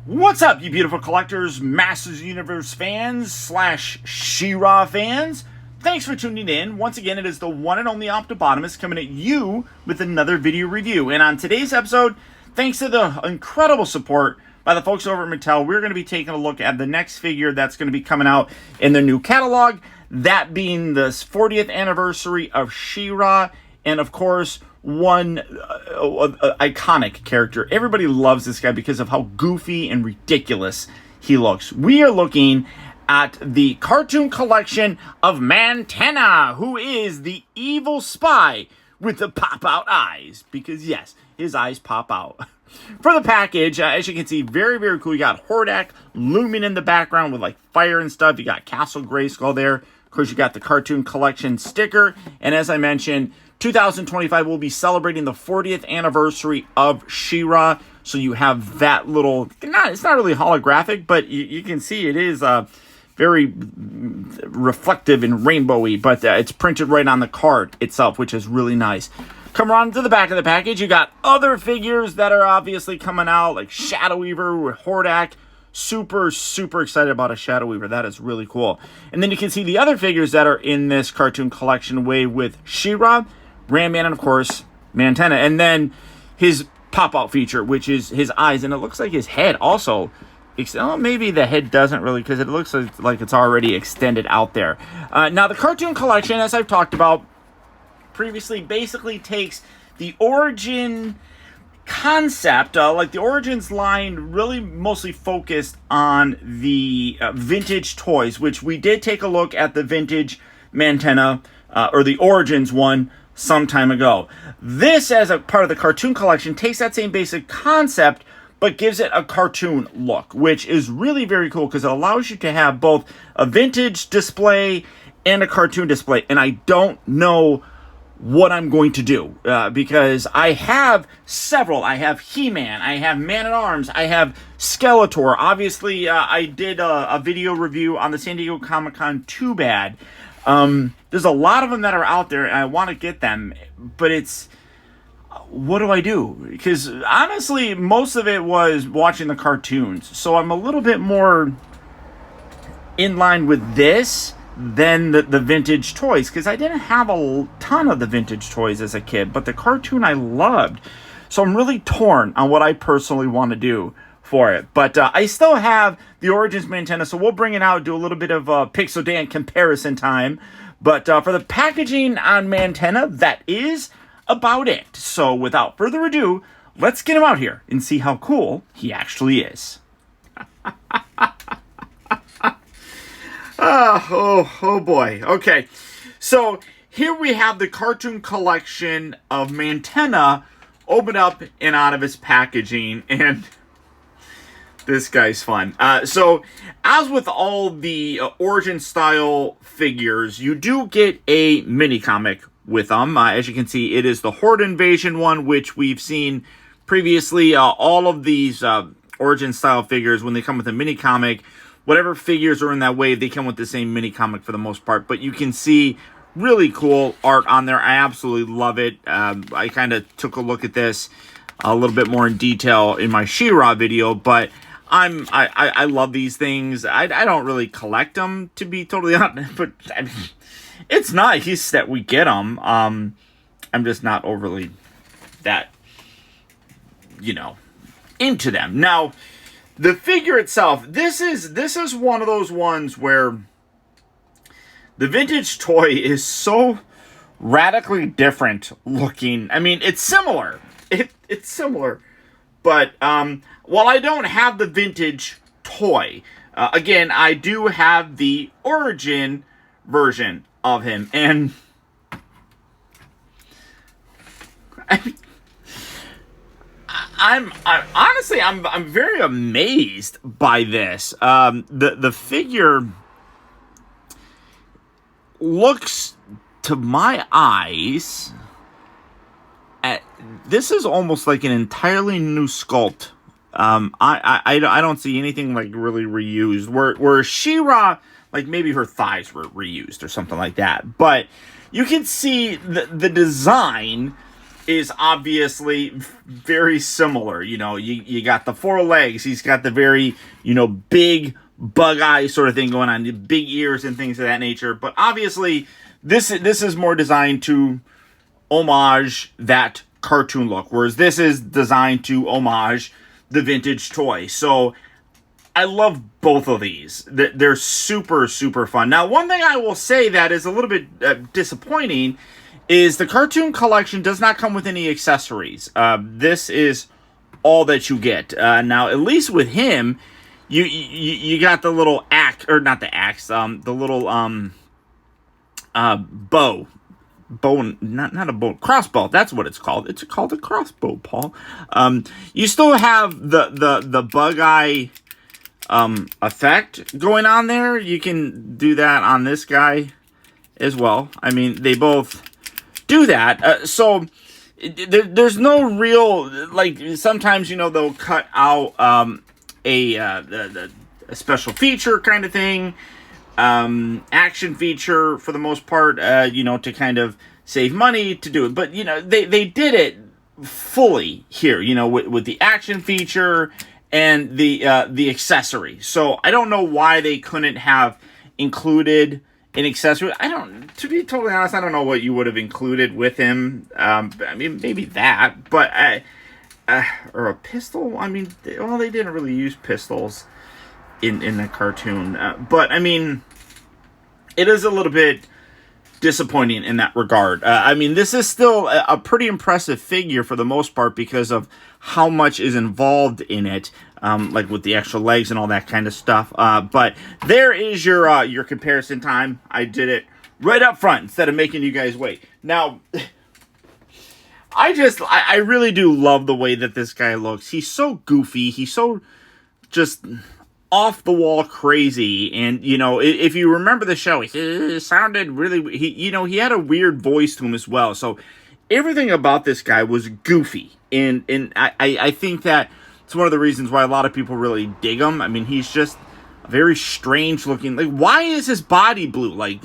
What's up, you beautiful collectors, Masters Universe fans / She-Ra fans? Thanks for tuning in. Once again, it is the one and only Optibotimus coming at you with another video review. And on today's episode, thanks to the incredible support by the folks over at Mattel, we're going to be taking a look at the next figure that's going to be coming out in their new catalog. That being the 40th anniversary of She-Ra, and of course, one iconic character. Everybody loves this guy because of how goofy and ridiculous he looks. We are looking at the cartoon collection of Mantenna, who is the evil spy with the pop-out eyes. Because yes, his eyes pop out. For the package, as you can see, very, very cool. You got Hordak looming in the background with like fire and stuff. You got Castle Grayskull there. Of course, you got the cartoon collection sticker. And as I mentioned, 2025 will be celebrating the 40th anniversary of She-Ra. So you have that little, it's not really holographic, but you can see it is very reflective and rainbowy, but it's printed right on the card itself, which is really nice. Come around to the back of the package. You got other figures that are obviously coming out, like Shadow Weaver with Hordak. Super, super excited about a Shadow Weaver. That is really cool. And then you can see the other figures that are in this cartoon collection wave with She-Ra, Ram-Man, and of course, Mantenna. And then his pop-out feature, which is his eyes. And it looks like his head also, oh, maybe the head doesn't really, because it looks like it's already extended out there. Now, the cartoon collection, as I've talked about previously, basically takes the origin concept, like the Origins line, really mostly focused on the vintage toys, which we did take a look at the vintage Mantenna, or the Origins one, some time ago. This, as a part of the cartoon collection, takes that same basic concept, but gives it a cartoon look, which is really very cool because it allows you to have both a vintage display and a cartoon display. And I don't know what I'm going to do because I have several. I have He-Man, I have Man-at-Arms, I have Skeletor. Obviously, I did a video review on the San Diego Comic-Con Too Bad. There's a lot of them that are out there, and I want to get them, but it's, what do I do? Because honestly, most of it was watching the cartoons, so I'm a little bit more in line with this than the vintage toys, because I didn't have a ton of the vintage toys as a kid, but the cartoon I loved, so I'm really torn on what I personally want to do for it. But I still have the Origins Mantenna, so we'll bring it out, do a little bit of Pixel Dan comparison time. But for the packaging on Mantenna, that is about it. So without further ado, let's get him out here and see how cool he actually is. Oh boy. Okay, so here we have the cartoon collection of Mantenna opened up and out of its packaging, and this guy's fun. So, as with all the Origin style figures, you do get a mini comic with them. As you can see, it is the Horde Invasion one, which we've seen previously. All of these Origin style figures, when they come with a mini comic, whatever figures are in that wave, they come with the same mini comic for the most part. But you can see really cool art on there. I absolutely love it. I kind of took a look at this a little bit more in detail in my She-Ra video, but I love these things. I don't really collect them, to be totally honest, but I mean, it's nice that we get them. I'm just not overly that, into them. Now, the figure itself, this is one of those ones where the vintage toy is so radically different looking. I mean, it's similar. It's similar. But while I don't have the vintage toy, again, I do have the Origin version of him. And I'm honestly, I'm very amazed by this. The figure looks, to my eyes, this is almost like an entirely new sculpt. I don't see anything like really reused. Where She-Ra, like maybe her thighs were reused or something like that. But you can see the design is obviously very similar. You know, you got the 4 legs. He's got the very, you know, big bug eye sort of thing going on, the big ears and things of that nature. But obviously, this is more designed to homage that cartoon look, whereas this is designed to homage the vintage toy. So I love both of these. They're super, super fun. Now, one thing I will say that is a little bit disappointing is the cartoon collection does not come with any accessories. This is all that you get. Now, at least with him, you got the little axe, or not the axe, the little bow. Not a bow, crossbow. That's what it's called. It's called a crossbow, Paul. You still have the bug eye effect going on there. You can do that on this guy as well. I mean, they both do that. So there's no real, like, sometimes, you know, they'll cut out a special feature kind of thing, action feature for the most part, you know, to kind of save money to do it. But, you know, they did it fully here, you know, with the action feature and the accessory. So I don't know why they couldn't have included an accessory. To be totally honest, I don't know what you would have included with him. I mean, maybe that, but or a pistol. I mean, well, they didn't really use pistols in the cartoon, but I mean, it is a little bit disappointing in that regard. I mean, this is still a pretty impressive figure for the most part because of how much is involved in it, like with the extra legs and all that kind of stuff. But there is your comparison time. I did it right up front instead of making you guys wait. Now, I really do love the way that this guy looks. He's so goofy. He's so just off the wall crazy. And, you know, if you remember the show, he sounded really, he had a weird voice to him as well. So everything about this guy was goofy. And I think that it's one of the reasons why a lot of people really dig him. I mean, he's just a very strange looking, like, why is his body blue? Like,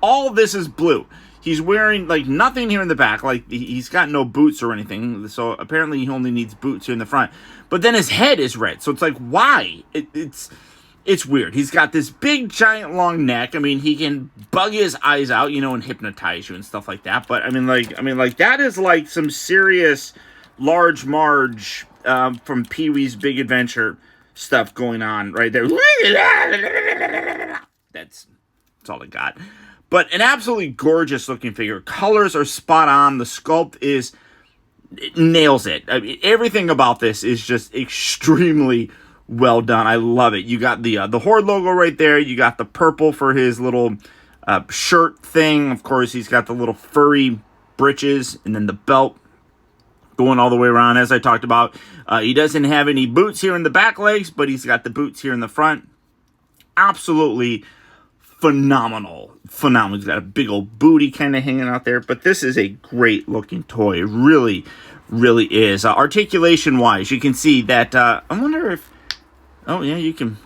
all this is blue. He's wearing, like, nothing here in the back. Like, he's got no boots or anything. So, apparently, he only needs boots here in the front. But then his head is red. So, it's like, why? It's weird. He's got this big, giant, long neck. I mean, he can bug his eyes out, you know, and hypnotize you and stuff like that. But, I mean, like that is, like, some serious Large Marge from Pee-wee's Big Adventure stuff going on right there. That's all I got. But an absolutely gorgeous looking figure. Colors are spot on. The sculpt it nails it. I mean, everything about this is just extremely well done. I love it. You got the Horde logo right there. You got the purple for his little shirt thing. Of course, he's got the little furry breeches and then the belt going all the way around, as I talked about. He doesn't have any boots here in the back legs, but he's got the boots here in the front. Absolutely phenomenal. He's got a big old booty kind of hanging out there, but this is a great looking toy. It really, really is. Articulation wise, you can see that, I wonder if, oh yeah, you can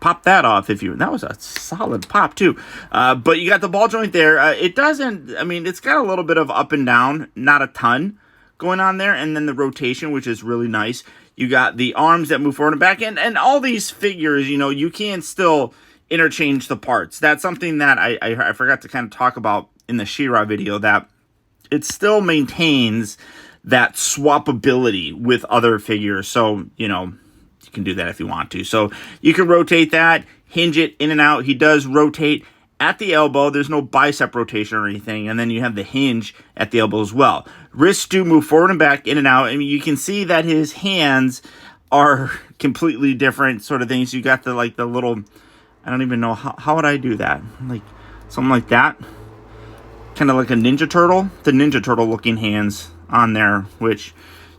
pop that off if you, that was a solid pop too. But you got the ball joint there. It doesn't, I mean, it's got a little bit of up and down, not a ton going on there, and then the rotation, which is really nice. You got the arms that move forward and back, and all these figures, you know, you can still interchange the parts. That's something that I forgot to kind of talk about in the She-Ra video, that it still maintains that swappability with other figures. So, you know, you can do that if you want to. So you can rotate that, hinge it in and out. He does rotate at the elbow. There's no bicep rotation or anything. And then you have the hinge at the elbow as well. Wrists do move forward and back, in and out. I mean, you can see that his hands are completely different sort of things. You got the, like, the little, I don't even know, how would I do that? Like, something like that. Kind of like a Ninja Turtle. The Ninja Turtle looking hands on there, which,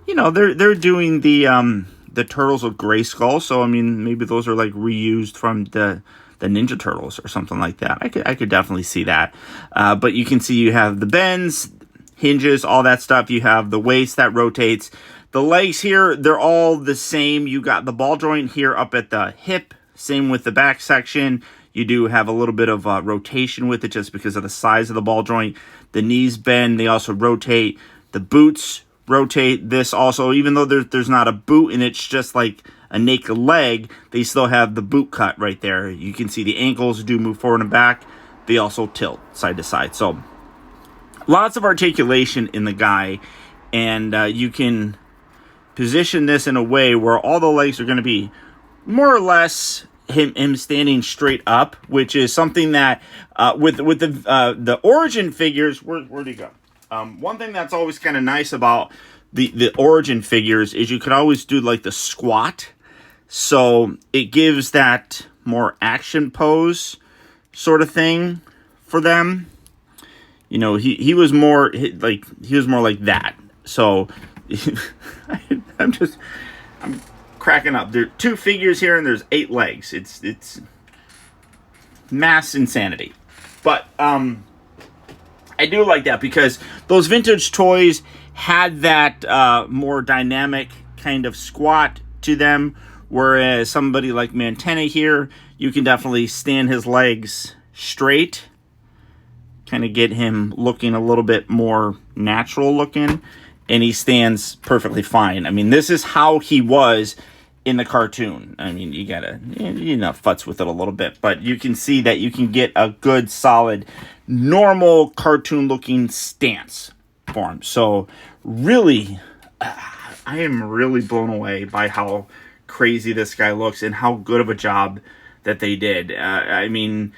you know, they're doing the Turtles of Grayskull. So, I mean, maybe those are, like, reused from the Ninja Turtles or something like that. I could definitely see that. But you can see you have the bends, hinges, all that stuff. You have the waist that rotates. The legs here, they're all the same. You got the ball joint here up at the hip. Same with the back section. You do have a little bit of rotation with it just because of the size of the ball joint. The knees bend. They also rotate. The boots rotate. This also, even though there's not a boot and it's just like a naked leg, they still have the boot cut right there. You can see the ankles do move forward and back. They also tilt side to side. So lots of articulation in the guy, and you can position this in a way where all the legs are going to be more or less him standing straight up, which is something that with the origin figures, where'd he go? One thing that's always kind of nice about the origin figures is you could always do like the squat, so it gives that more action pose sort of thing for them. You know, he was more like that. So I'm cracking up. There are 2 figures here and there's 8 legs. It's mass insanity. But I do like that because those vintage toys had that more dynamic kind of squat to them, whereas somebody like Mantenna here, you can definitely stand his legs straight, kind of get him looking a little bit more natural looking, and he stands perfectly fine. I mean, this is how he was in the cartoon. I mean, you gotta, futz with it a little bit, but you can see that you can get a good, solid, normal cartoon-looking stance for him. So, really, I am really blown away by how crazy this guy looks and how good of a job that they did. I mean,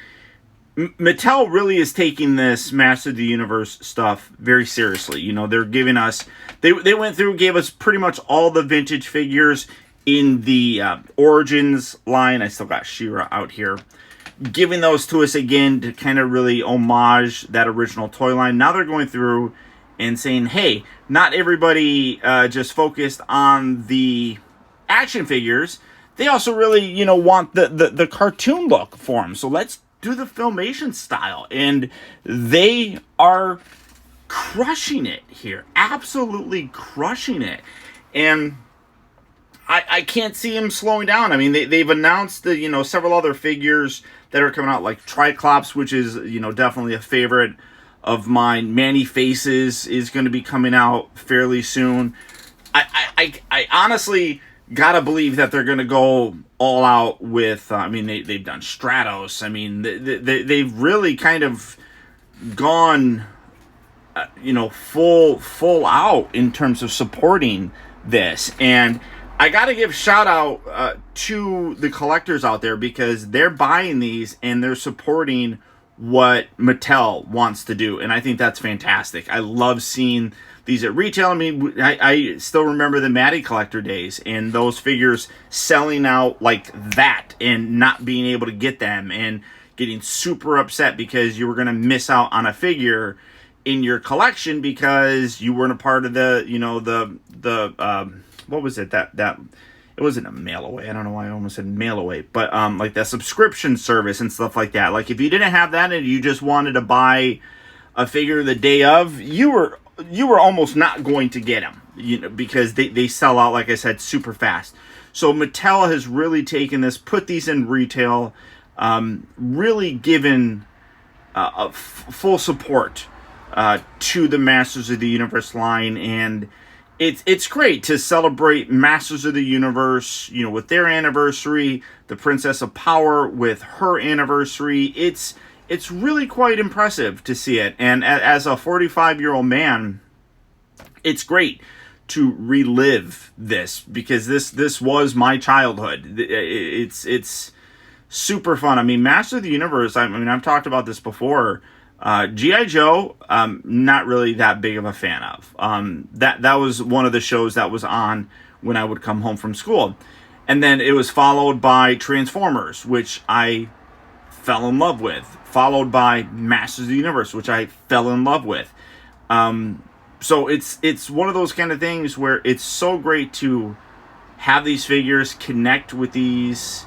Mattel really is taking this Master of the Universe stuff very seriously. You know, they're giving us, they went through, gave us pretty much all the vintage figures in the Origins line. I still got She-Ra out here. Giving those to us again to kind of really homage that original toy line. Now they're going through and saying, hey, not everybody just focused on the action figures. They also really, want the cartoon look for them. So let's do the Filmation style. And they are crushing it here. Absolutely crushing it. And I can't see him slowing down. I mean, they've announced the, several other figures that are coming out, like Triclops, which is, definitely a favorite of mine. Manny Faces is going to be coming out fairly soon. I honestly gotta believe that they're going to go all out with, they've done Stratos. I mean, they've really kind of gone, full out in terms of supporting this. And I got to give shout out to the collectors out there, because they're buying these and they're supporting what Mattel wants to do. And I think that's fantastic. I love seeing these at retail. I mean, I still remember the Matty collector days and those figures selling out like that and not being able to get them and getting super upset because you were going to miss out on a figure in your collection because you weren't a part of the, what was it? That it wasn't a mail away. I don't know why I almost said mail away, but like that subscription service and stuff like that. Like if you didn't have that and you just wanted to buy a figure the day of, you were almost not going to get them, because they sell out, like I said, super fast. So Mattel has really taken this, put these in retail, really given full support to the Masters of the Universe line, and it's great to celebrate Masters of the Universe, with their anniversary, the Princess of Power with her anniversary. It's really quite impressive to see it. And as a 45-year-old man, it's great to relive this, because this was my childhood. It's super fun. I mean, Master of the Universe, I've talked about this before. G.I. Joe, not really that big of a fan of. That was one of the shows that was on when I would come home from school. And then it was followed by Transformers, which I fell in love with. Followed by Masters of the Universe, which I fell in love with. So it's one of those kind of things where it's so great to have these figures, connect with these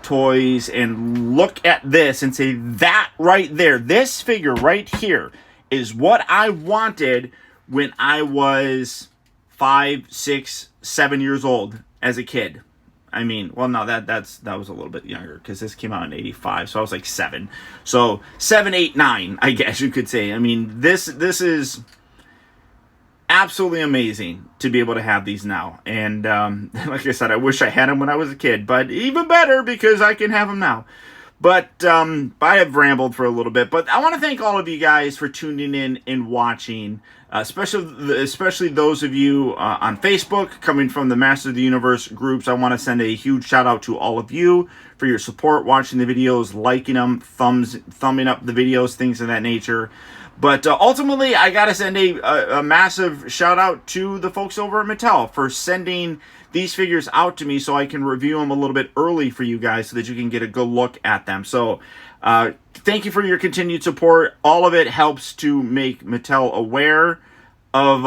toys, and look at this and say, that right there, this figure right here is what I wanted when I was 5, 6, 7 years old as a kid. I mean, well, no, that was a little bit younger, because this came out in 85, so I was like 7. So 7, 8, 9, I guess you could say. I mean, this is absolutely amazing to be able to have these now. And like I said, I wish I had them when I was a kid, but even better because I can have them now. But I have rambled for a little bit. But I want to thank all of you guys for tuning in and watching, especially those of you on Facebook coming from the Master of the Universe groups. I want to send a huge shout out to all of you for your support, watching the videos, liking them, thumbing up the videos, things of that nature. But ultimately, I got to send a massive shout out to the folks over at Mattel for sending these figures out to me so I can review them a little bit early for you guys so that you can get a good look at them. So thank you for your continued support. All of it helps to make Mattel aware of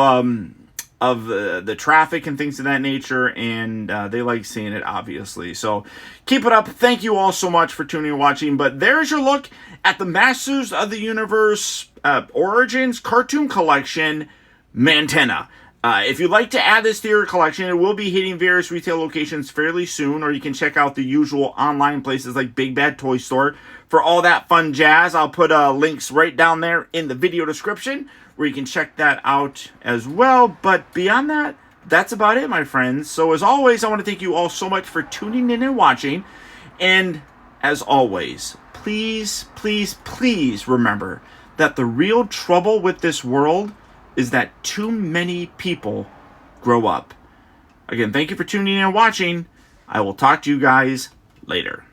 the traffic and things of that nature, and they like seeing it, obviously. So keep it up. Thank you all so much for tuning and watching. But there's your look at the Masters of the Universe Origins Cartoon Collection MANTENNA. If you'd like to add this to your collection, it will be hitting various retail locations fairly soon, or you can check out the usual online places like Big Bad Toy Store for all that fun jazz. I'll put links right down there in the video description where you can check that out as well. But beyond that, that's about it, my friends. So as always, I want to thank you all so much for tuning in and watching. And as always, please, please, please remember that the real trouble with this world is that too many people grow up. Again, thank you for tuning in and watching. I will talk to you guys later.